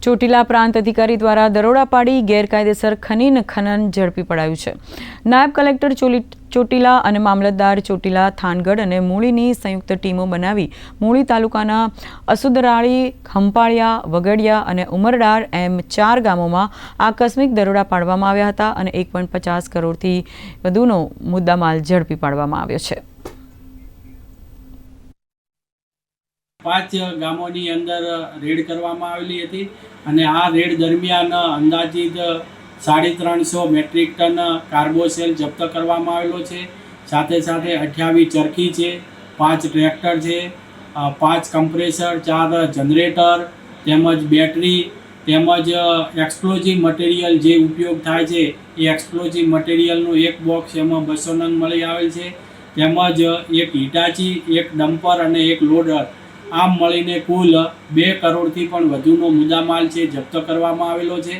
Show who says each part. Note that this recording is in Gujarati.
Speaker 1: ચોટીલા પ્રાંત અધિકારી દ્વારા દરોડા પાડી ગેરકાયદેસર ખનન ઝડપી પડાયું છે। નાયબ કલેક્ટર ચોટીલા અને મામલતદાર ચોટીલા, થાનગઢ અને મૂળીની સંયુક્ત ટીમો બનાવી મૂળી તાલુકાના અસુદરાળી, ખંપાળિયા, વગડિયા અને ઉમરડાર એમ 4 ગામોમાં આકસ્મિક દરોડા પાડવામાં આવ્યા હતા અને 1.50 કરોડથી વધુનો મુદ્દામાલ ઝડપી પાડવામાં આવ્યો છે।
Speaker 2: 5 ગામોની અંદર રેડ કરવામાં આવેલી હતી અને આ રેડ દરમિયાન અંદાજિત 350 મેટ્રિક ટન કાર્બોસેલ જપ્ત કરવામાં આવેલો છે। સાથે સાથે 28 ચરખી છે, 5 ટ્રેક્ટર છે, 5 કમ્પ્રેસર, 4 જનરેટર તેમજ બેટરી તેમજ એક્સપ્લોઝિવ મટીરિયલ જે ઉપયોગ થાય છે એ એક્સપ્લોઝિવ મટીરિયલનું એક બોક્સ એમાં 200 નંગ મળી આવેલ છે। તેમજ એક હિટાચી, એક ડમ્પર અને એક લોડર, આમ મળીને કુલ 2 કરોડથી પણ વધુનો મુદ્દામાલ છે જપ્ત કરવામાં આવેલો છે।